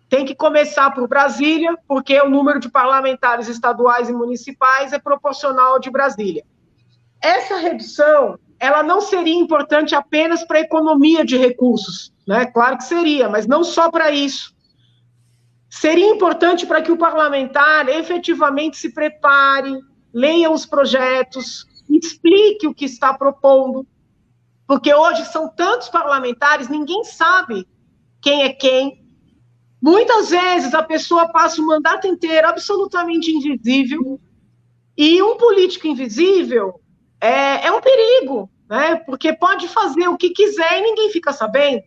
Tem que começar por Brasília, porque o número de parlamentares estaduais e municipais é proporcional ao de Brasília. Essa redução, ela não seria importante apenas para a economia de recursos, Claro que seria, mas não só para isso. Seria importante para que o parlamentar efetivamente se prepare, leia os projetos, explique o que está propondo, porque hoje são tantos parlamentares, ninguém sabe quem é quem. Muitas vezes a pessoa passa o mandato inteiro absolutamente invisível, e um político invisível é um perigo, porque pode fazer o que quiser e ninguém fica sabendo.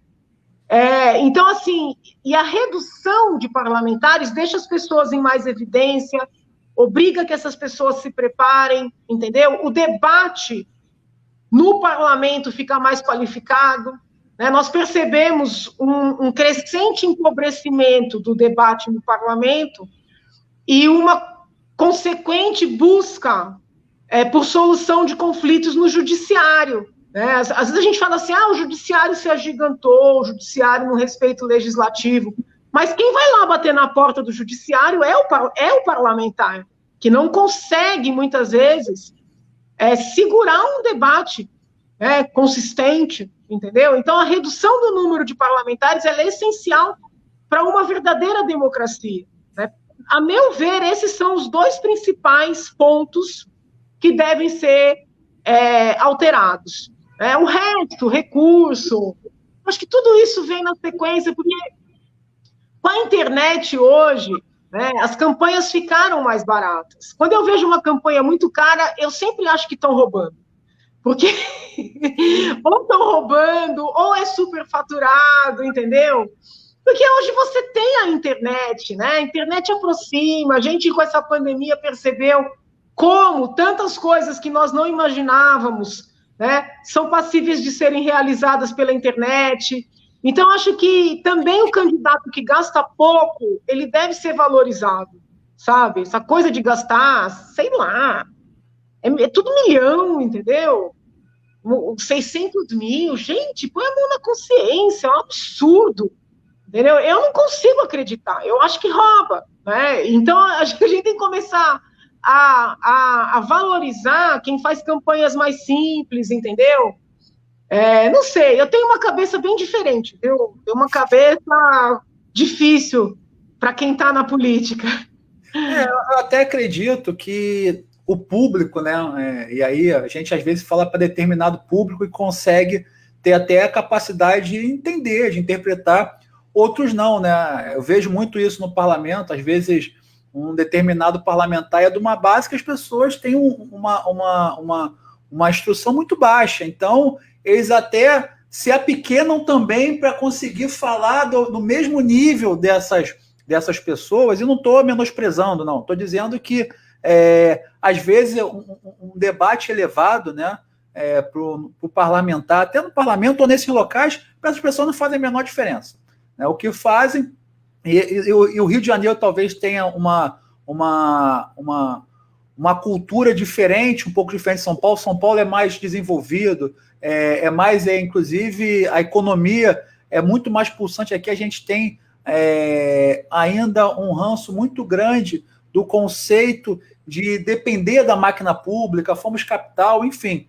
Então, assim, e a redução de parlamentares deixa as pessoas em mais evidência, obriga que essas pessoas se preparem, entendeu? O debate no parlamento fica mais qualificado. Nós percebemos um crescente empobrecimento do debate no parlamento e uma consequente busca por solução de conflitos no judiciário. né? Às vezes a gente fala assim, o judiciário se agigantou, o judiciário não respeita o legislativo, mas quem vai lá bater na porta do judiciário é o parlamentar, que não consegue, muitas vezes, segurar um debate consistente, entendeu? Então, a redução do número de parlamentares é essencial para uma verdadeira democracia, né? A meu ver, esses são os dois principais pontos que devem ser alterados. O resto, recurso, acho que tudo isso vem na sequência, porque com a internet hoje, né, as campanhas ficaram mais baratas. Quando eu vejo uma campanha muito cara, eu sempre acho que estão roubando. Porque ou estão roubando, ou é superfaturado, entendeu? Porque hoje você tem a internet, né? A internet aproxima, a gente com essa pandemia percebeu como tantas coisas que nós não imaginávamos, né, são passíveis de serem realizadas pela internet. Então, acho que também o candidato que gasta pouco, ele deve ser valorizado, sabe? Essa coisa de gastar, sei lá, é tudo milhão, entendeu? 600 mil, gente, põe a mão na consciência, é um absurdo, entendeu? Eu não consigo acreditar, eu acho que rouba, né? Então, acho que a gente tem que começar a valorizar quem faz campanhas mais simples, entendeu? Não sei, eu tenho uma cabeça bem diferente, viu? Tenho uma cabeça difícil para quem está na política. Eu até acredito que o público, né? E aí a gente às vezes fala para determinado público e consegue ter até a capacidade de entender, de interpretar, outros não, né? Eu vejo muito isso no parlamento, às vezes um determinado parlamentar é de uma base que as pessoas têm uma instrução muito baixa, então eles até se apequenam também para conseguir falar do mesmo nível dessas pessoas, e não estou menosprezando, não, estou dizendo que às vezes um debate elevado, né, para o parlamentar, até no parlamento ou nesses locais, para as pessoas não fazem a menor diferença, né? O que fazem, e o Rio de Janeiro talvez tenha uma cultura diferente, um pouco diferente de São Paulo. São Paulo é mais desenvolvido, inclusive a economia é muito mais pulsante. Aqui a gente tem ainda um ranço muito grande do conceito de depender da máquina pública, fomos capital, enfim.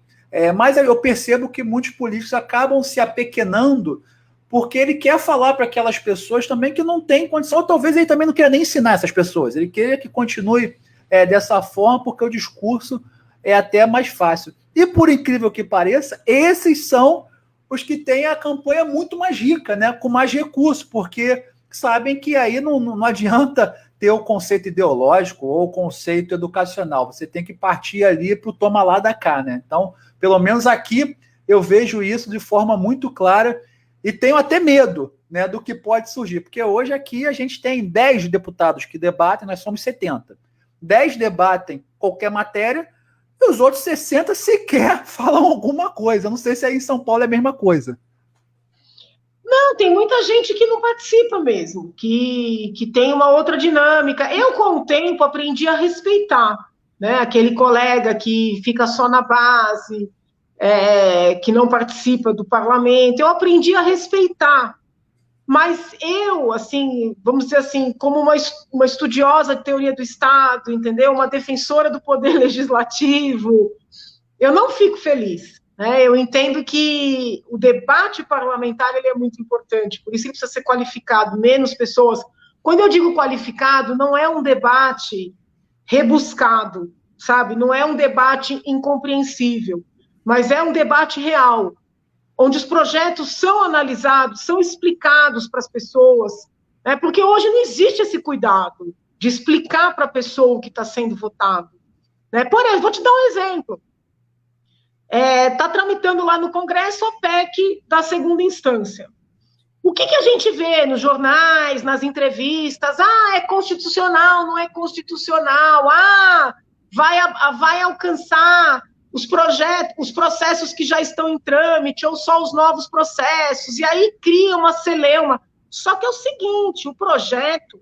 Mas eu percebo que muitos políticos acabam se apequenando porque ele quer falar para aquelas pessoas também que não têm condição, ou talvez ele também não queira nem ensinar essas pessoas, ele queira que continue dessa forma, porque o discurso é até mais fácil. E por incrível que pareça, esses são os que têm a campanha muito mais rica, né, com mais recursos, porque sabem que aí não adianta ter o conceito ideológico ou o conceito educacional, você tem que partir ali para o toma lá da cá, né? Então, pelo menos aqui, eu vejo isso de forma muito clara e tenho até medo, né, do que pode surgir, porque hoje aqui a gente tem 10 deputados que debatem, nós somos 70. 10 debatem qualquer matéria e os outros 60 sequer falam alguma coisa. Eu não sei se aí em São Paulo é a mesma coisa. Não, tem muita gente que não participa mesmo, que tem uma outra dinâmica. Eu, com o tempo, aprendi a respeitar, né, aquele colega que fica só na base, que não participa do parlamento. Eu aprendi a respeitar. Mas eu, assim, vamos dizer assim, como uma estudiosa de teoria do Estado, entendeu? Uma defensora do poder legislativo, eu não fico feliz, né? Eu entendo que o debate parlamentar ele é muito importante, por isso ele precisa ser qualificado, menos pessoas. Quando eu digo qualificado, não é um debate rebuscado, sabe? Não é um debate incompreensível, mas é um debate real, onde os projetos são analisados, são explicados para as pessoas, né? Porque hoje não existe esse cuidado de explicar para a pessoa o que está sendo votado, né? Por exemplo, vou te dar um exemplo. Está tramitando lá no Congresso a PEC da segunda instância. O que a gente vê nos jornais, nas entrevistas? É constitucional, não é constitucional. Vai alcançar os processos que já estão em trâmite, ou só os novos processos, e aí cria uma celeuma. Só que é o seguinte, o projeto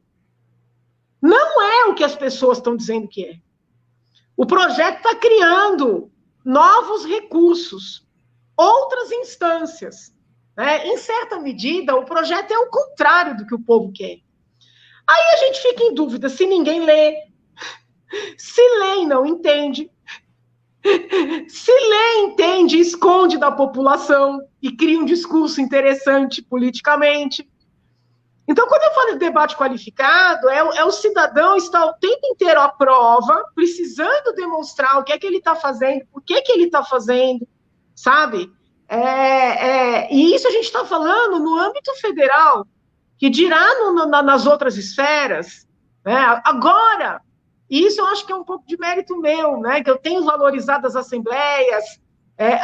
não é o que as pessoas estão dizendo que é. O projeto está criando novos recursos, outras instâncias. Né? Em certa medida, o projeto é o contrário do que o povo quer. Aí a gente fica em dúvida se ninguém lê, se lê e não entende, se lê, entende, esconde da população e cria um discurso interessante politicamente. Então, quando eu falo de debate qualificado, é o cidadão estar o tempo inteiro à prova, precisando demonstrar o que é que ele está fazendo, por que ele está fazendo, sabe? E isso a gente está falando no âmbito federal, que dirá nas outras esferas. Né? Agora, isso eu acho que é um pouco de mérito meu, né? Que eu tenho valorizado as assembleias.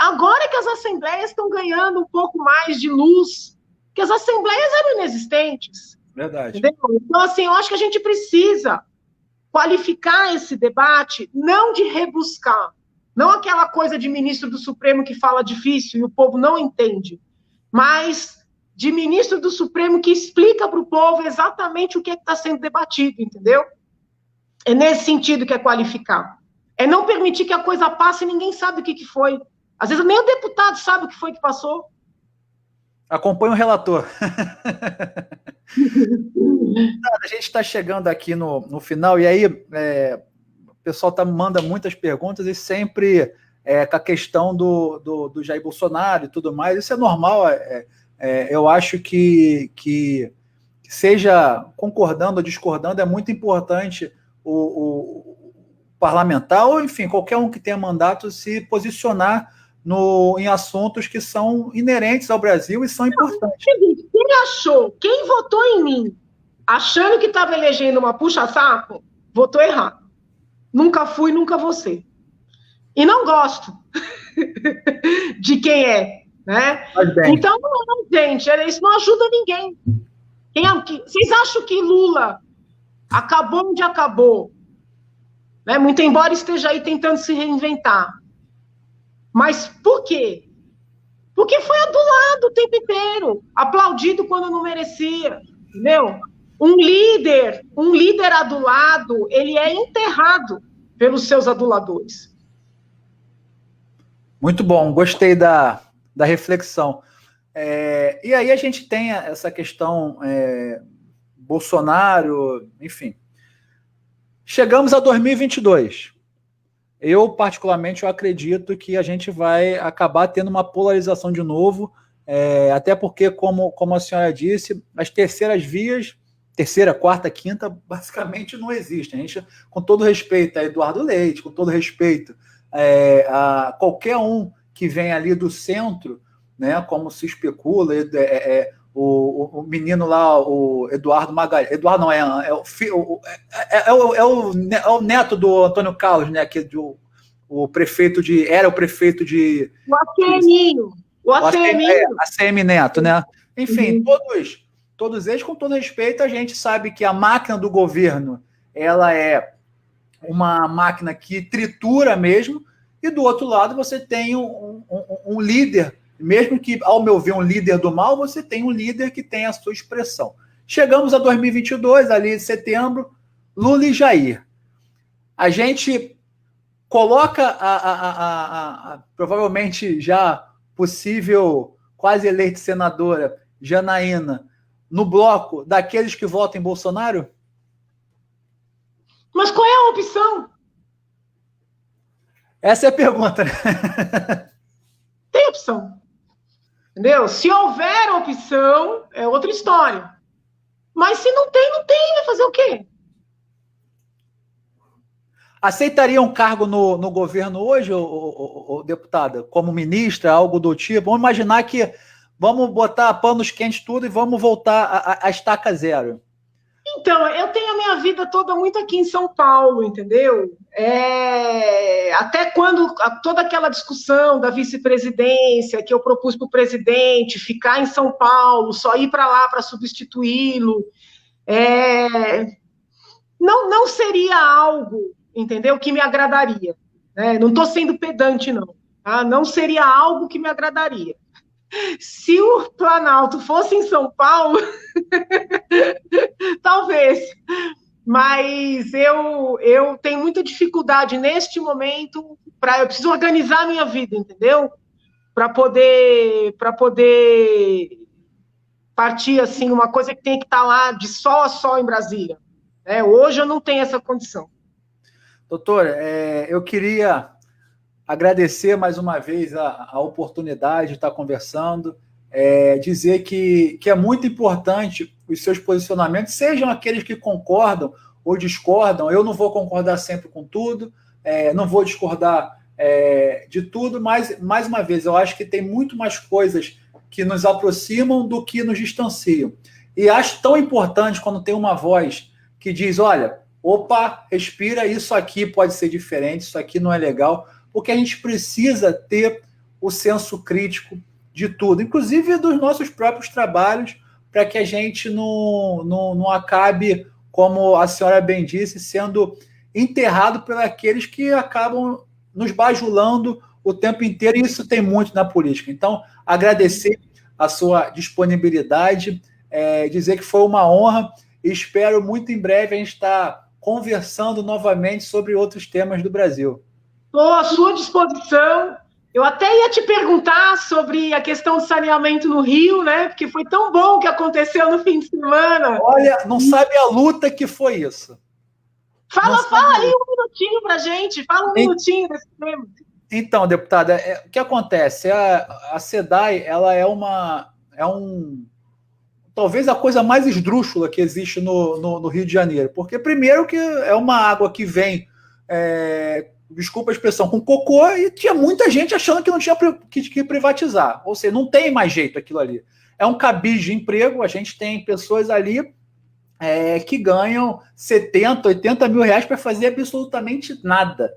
Agora que as assembleias estão ganhando um pouco mais de luz, que as assembleias eram inexistentes. Verdade. Entendeu? Então, assim, eu acho que a gente precisa qualificar esse debate, não de rebuscar, não aquela coisa de ministro do Supremo que fala difícil e o povo não entende, mas de ministro do Supremo que explica para o povo exatamente o que está sendo debatido, entendeu? É nesse sentido que é qualificar. É não permitir que a coisa passe e ninguém sabe o que foi. Às vezes nem o deputado sabe o que foi que passou. Acompanhe o relator. A gente está chegando aqui no final, e aí o pessoal manda muitas perguntas, e sempre com a questão do Jair Bolsonaro e tudo mais. Isso é normal. Eu acho que seja concordando ou discordando, é muito importante o parlamentar, ou enfim, qualquer um que tenha mandato, se posicionar em assuntos que são inerentes ao Brasil e são importantes. Quem votou em mim, achando que estava elegendo uma puxa-saco, votou errado. Nunca fui, nunca vou ser. E não gosto de quem é, né? Então, gente, isso não ajuda ninguém. Vocês acham que Lula acabou onde acabou? Né? Muito embora esteja aí tentando se reinventar. Mas por quê? Porque foi adulado o tempo inteiro, aplaudido quando não merecia, entendeu? Um líder adulado, ele é enterrado pelos seus aduladores. Muito bom, gostei da reflexão. E aí a gente tem essa questão Bolsonaro, enfim. Chegamos a 2022. Eu, particularmente, acredito que a gente vai acabar tendo uma polarização de novo, até porque, como a senhora disse, as terceiras vias, terceira, quarta, quinta, basicamente não existem. A gente, com todo respeito a Eduardo Leite, com todo respeito a qualquer um que vem ali do centro, né, como se especula, o menino lá, o Eduardo Magalhães. Eduardo não é o neto do Antônio Carlos, né? Que o prefeito era o prefeito de. O ACMinho. O ACM Neto, né? Enfim, todos eles, com todo respeito, a gente sabe que a máquina do governo, ela é uma máquina que tritura mesmo, e do outro lado você tem um líder. Mesmo que, ao meu ver, um líder do mal, você tem um líder que tem a sua expressão. Chegamos a 2022, ali em setembro, Lula e Jair. A gente coloca provavelmente já possível, quase eleita senadora, Janaína, no bloco daqueles que votam em Bolsonaro? Mas qual é a opção? Essa é a pergunta, né? Tem opção. Entendeu? Se houver opção, é outra história. Mas se não tem, vai fazer o quê? Aceitaria um cargo no governo hoje, ô, deputada? Como ministra, algo do tipo? Vamos imaginar que vamos botar panos quentes tudo e vamos voltar à estaca zero. Então, eu tenho a minha vida toda muito aqui em São Paulo, entendeu? Até quando toda aquela discussão da vice-presidência que eu propus para o presidente, ficar em São Paulo, só ir para lá para substituí-lo, não seria algo, entendeu, que me agradaria. Né? Não estou sendo pedante, não. Tá? Não seria algo que me agradaria. Se o Planalto fosse em São Paulo, talvez, mas eu tenho muita dificuldade neste momento, eu preciso organizar a minha vida, entendeu? para poder partir assim, uma coisa que tem que estar lá de sol a sol em Brasília. Hoje eu não tenho essa condição. Doutor, eu queria agradecer mais uma vez a oportunidade de estar conversando, dizer que é muito importante os seus posicionamentos, sejam aqueles que concordam ou discordam. Eu não vou concordar sempre com tudo, não vou discordar de tudo, mas, mais uma vez, eu acho que tem muito mais coisas que nos aproximam do que nos distanciam. E acho tão importante quando tem uma voz que diz, olha, opa, respira, isso aqui pode ser diferente, isso aqui não é legal, porque a gente precisa ter o senso crítico de tudo, inclusive dos nossos próprios trabalhos, para que a gente não acabe, como a senhora bem disse, sendo enterrado por aqueles que acabam nos bajulando o tempo inteiro, e isso tem muito na política. Então, agradecer a sua disponibilidade, dizer que foi uma honra, e espero muito em breve a gente estar conversando novamente sobre outros temas do Brasil. Estou à sua disposição. Eu até ia te perguntar sobre a questão do saneamento no Rio, né? Porque foi tão bom o que aconteceu no fim de semana. Olha, não sabe a luta que foi isso. Fala aí um minutinho pra gente. Fala um minutinho desse tema. Então, deputada, o que acontece? A SEDAI, ela talvez a coisa mais esdrúxula que existe no Rio de Janeiro. Porque, primeiro, que é uma água que vem, desculpa a expressão, com cocô, e tinha muita gente achando que não tinha que privatizar. Ou seja, não tem mais jeito aquilo ali. É um cabide de emprego, a gente tem pessoas ali que ganham 70, 80 mil reais para fazer absolutamente nada.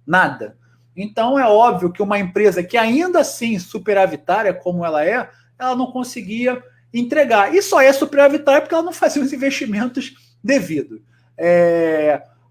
Nada. Então, é óbvio que uma empresa que ainda assim superavitária, como ela não conseguia entregar. E só é superavitária porque ela não fazia os investimentos devidos.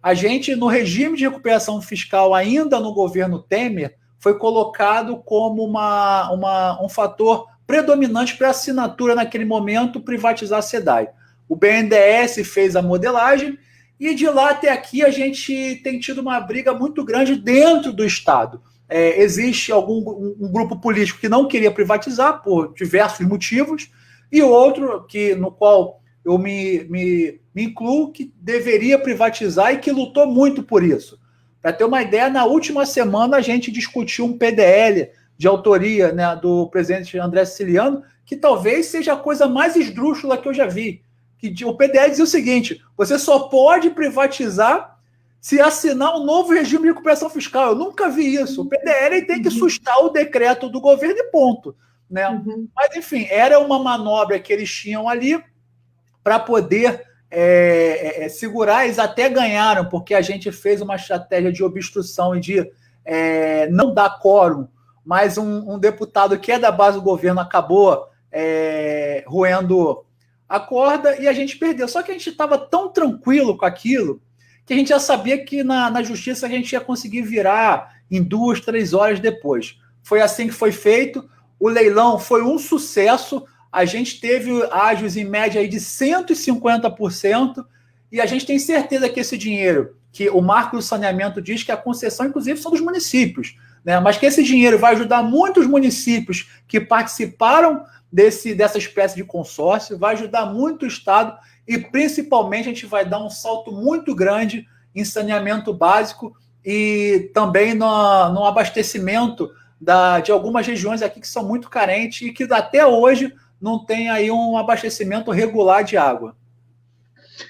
A gente, no regime de recuperação fiscal, ainda no governo Temer, foi colocado como um fator predominante para a assinatura, naquele momento, privatizar a SEDAI. O BNDES fez a modelagem, e de lá até aqui a gente tem tido uma briga muito grande dentro do Estado. Existe um grupo político que não queria privatizar por diversos motivos, e outro no qual eu me incluo, que deveria privatizar e que lutou muito por isso. Para ter uma ideia, na última semana a gente discutiu um PDL de autoria, né, do presidente André Siciliano, que talvez seja a coisa mais esdrúxula que eu já vi. O PDL dizia o seguinte: você só pode privatizar se assinar um novo regime de recuperação fiscal. Eu nunca vi isso. O PDL tem que sustar o decreto do governo e ponto. Né? Uhum. Mas, enfim, era uma manobra que eles tinham ali para poder segurar. Eles até ganharam, porque a gente fez uma estratégia de obstrução e de não dar quórum, mas um deputado que é da base do governo acabou roendo a corda e a gente perdeu. Só que a gente estava tão tranquilo com aquilo que a gente já sabia que na justiça a gente ia conseguir virar em 2, 3 horas depois. Foi assim que foi feito. O leilão foi um sucesso. A gente teve ágios em média aí de 150%, e a gente tem certeza que esse dinheiro, que o marco do saneamento diz que a concessão, inclusive, são dos municípios, né? Mas que esse dinheiro vai ajudar muitos municípios que participaram dessa espécie de consórcio, vai ajudar muito o Estado, e principalmente a gente vai dar um salto muito grande em saneamento básico e também no abastecimento de algumas regiões aqui que são muito carentes e que até hoje não tem aí um abastecimento regular de água.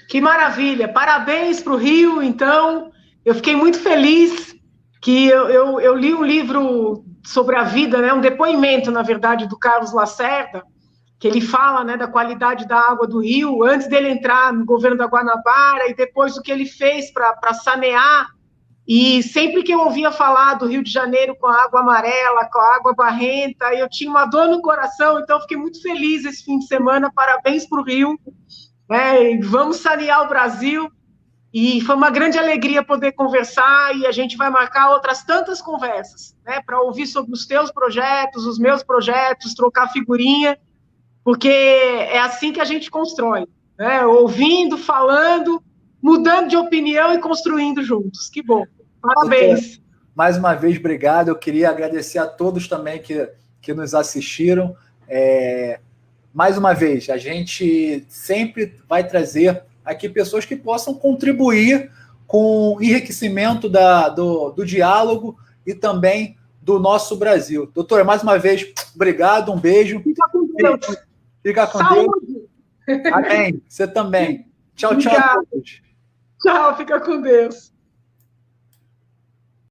Que maravilha! Parabéns para o Rio, então. Eu fiquei muito feliz que eu li um livro sobre a vida, né, um depoimento, na verdade, do Carlos Lacerda, que ele fala, né, da qualidade da água do Rio, antes dele entrar no governo da Guanabara, e depois o que ele fez para sanear. E sempre que eu ouvia falar do Rio de Janeiro com a água amarela, com a água barrenta, eu tinha uma dor no coração, então fiquei muito feliz esse fim de semana. Parabéns para o Rio, né? Vamos sanear o Brasil, e foi uma grande alegria poder conversar, e a gente vai marcar outras tantas conversas, né, para ouvir sobre os teus projetos, os meus projetos, trocar figurinha, porque é assim que a gente constrói, né? Ouvindo, falando, mudando de opinião e construindo juntos. Que bom. Parabéns. Mais uma vez, obrigado. Eu queria agradecer a todos também que que nos assistiram. Mais uma vez, a gente sempre vai trazer aqui pessoas que possam contribuir com o enriquecimento do diálogo e também do nosso Brasil. Doutora, mais uma vez, obrigado, um beijo. Fica com Deus. Fica com Saúde. Deus. Amém. Você também. Tchau, tchau a todos. Tchau, fica com Deus.